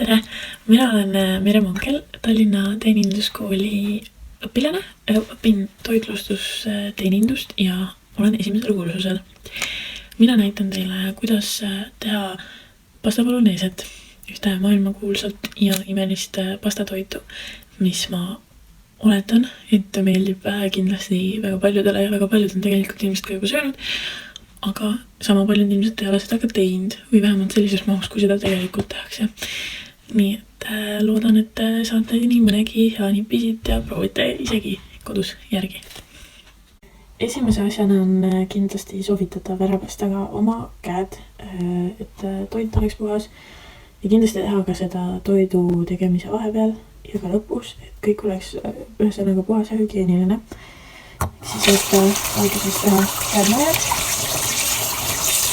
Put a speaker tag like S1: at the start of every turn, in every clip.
S1: Tere! Mina olen Mere Munkel, Tallinna Teeninduskooli õpilane. Õpin toitlustusteenindust ja olen esimesel kursusel. Mina näitan teile, kuidas teha pasta bologneset, ühte maailmakuulsat ja imelist pastatoitu, mis ma oletan, et meeldib kindlasti väga paljudele ja väga paljud on tegelikult ilmselt ka juba söönud, aga sama paljud ilmselt ei ole seda ka teinud või vähemalt sellises mahus, kui seda tegelikult tehakse. Nii et loodan, et saate nii mõnegi hea nipisid ja proovite isegi kodus järgi. Esimese asjana on kindlasti soovitatav ära pesta ka oma käed, et toit oleks puhas ja kindlasti teha ka seda toidu tegemise vahepeal ja ka lõpus, et kõik oleks ühesõnaga puhas ja hügieeniline. Siis alguses teha käed mäed,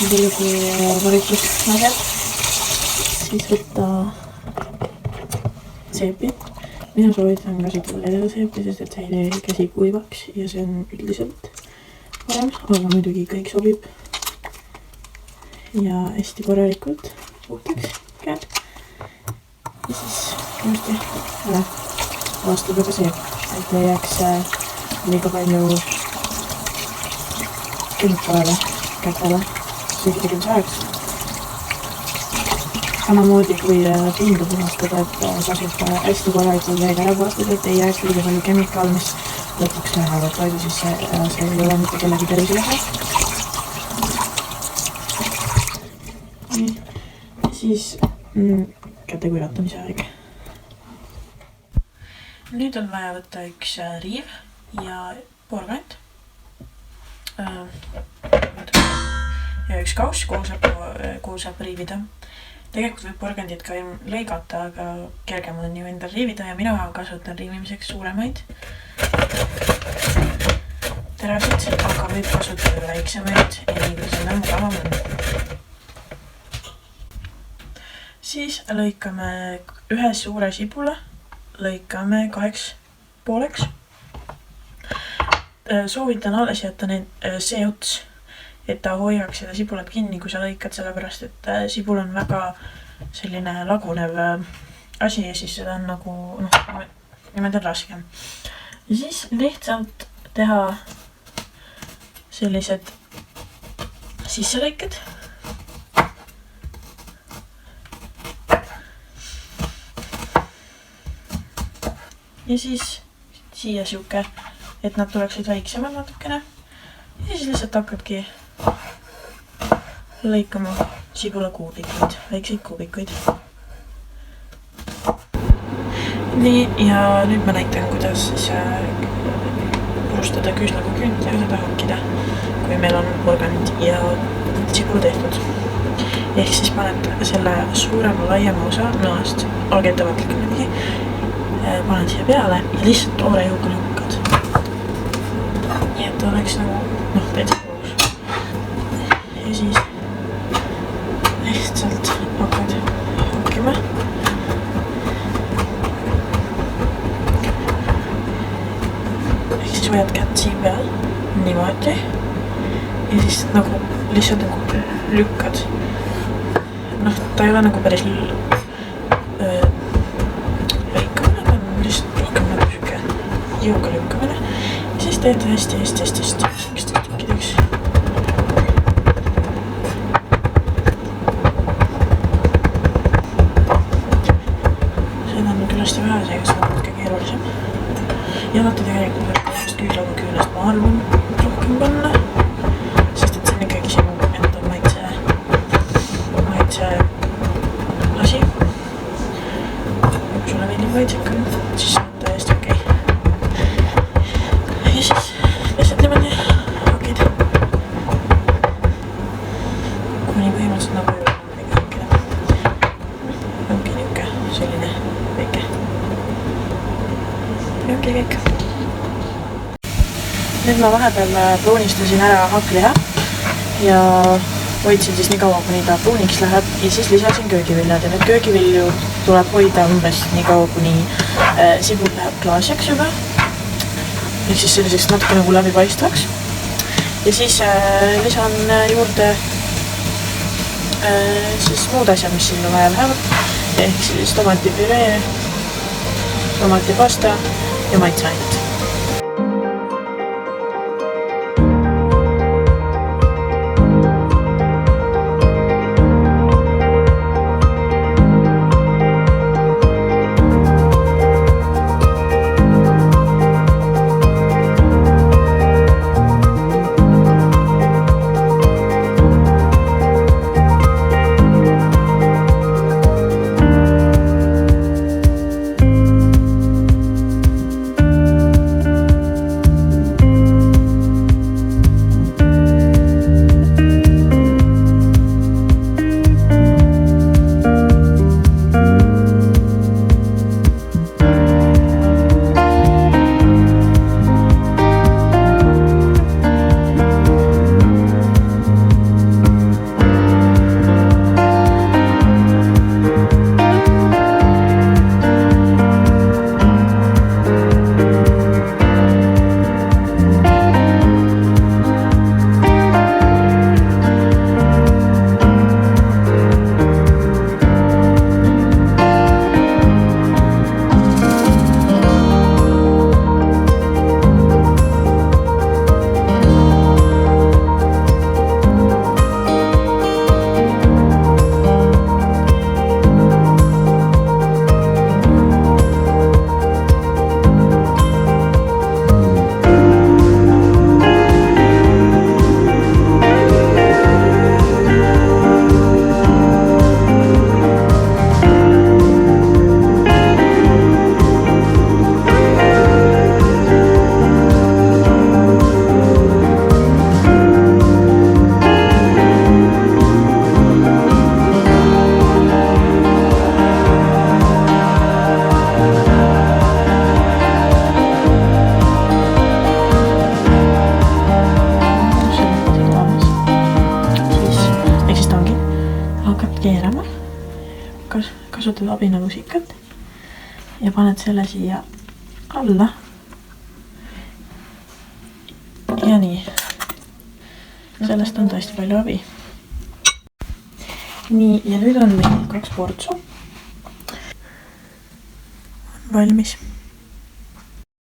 S1: nii palju kui varikust mäged, siis võtta seepi. Mina soovitan kasutada lededa seepi, sest et see ei tee käsi kuivaks ja see on üldiselt parem, aga muidugi kõik sobib. Ja hästi korralikult puhtaks käed. Ja siis uuesti ära vaastada ka seep, et ei jääks liiga palju kemikaale kätele sügitegemise ajaks. Samamoodi kui pindu puhastada, et tasub hästi korralikult veega ära puhastada, et ei jääks liiga palju kemikaal, mis lõpuks lähevad toidu sisse ja see ei ole mitte kellegi tervisele hea. Siis käte kuivatamise aeg. Nüüd on vaja võtta üks riiv ja porgand ja üks kauss, kuhu saab riivida. Tegelikult võib porgandit ka lõigata, aga kergem on ju endal riivida ja mina kasutan riivimiseks suuremaid terasid, aga võib kasutada väiksemaid ja nii kui see mugavam on. Siis lõikame ühe suure sibula, lõikame 2 pooleks. Soovitan alles jätta see ots, et ta hoiaks seda sibulat kinni, kui sa lõikad, sellepärast, et sibul on väga selline lagunev asi ja siis seda on nagu, niimoodi on raskem. Ja siis lihtsalt teha sellised sisselõiked. Ja siis siia siuke, et nad tuleksid väiksemad natukene. Ja siis lihtsalt hakkadki lõikama sibula kuubikuid, väikseid kuubikuid. Nii, ja nüüd ma näitan, kuidas siis purustada küüslaga künt ja seda hakkida, kui meil on porgand ja sibul tehtud. Ehk siis paned selle suurema laiema osa nõast, olge ettevaatlik midagi, panen siia peale ja lihtsalt toore jõuga lükkad. Nii, et oleks nagu, täitsa koos. Ja siis lihtsalt hakkad hakkima. Ehk siis hoiad kätt siin peal, niimoodi. Ja siis nagu lihtsalt nagu lükkad. Ta ei ole nagu päris lõikamine, ta on lihtsalt rohkem nagu süke jõuga lükkamine. Ja siis teed hästi tükkideks. Hästi vähe, seega see on natuke keerulisem. Ja alati tegelikult võiks küüslaga küünest ma arvan rohkem panna, sest et see on ikkagi sinu enda maitse asi. Kui sulle meeldib maitsekam, siis see on täiesti okei. Ja siis lihtsalt niimoodi hakid. Kuni põhimõtteliselt nagu ei hakkida. Ongi niuke selline väike. Ongi kõik. Nüüd ma vahepeal pruunistasin ära hakkliha ja hoidsin siis nii kaua, kuni ta pruuniks läheb ja siis lisasin köögiviljad ja need köögivilju tuleb hoida umbes nii kaua, kuni sibul läheb klaasjaks juba. Ehk siis selliseks natuke nagu läbipaistvaks. Ja siis lisan juurde siis muud asjad, mis sinna vaja lähevad. ehk siis tomatipüree, tomatipasta ja maitseained. Keerama, kasutad abinalusikat ja paned selle siia alla ja nii, sellest on tõesti palju abi. Nii, ja nüüd on meil 2 portsu valmis.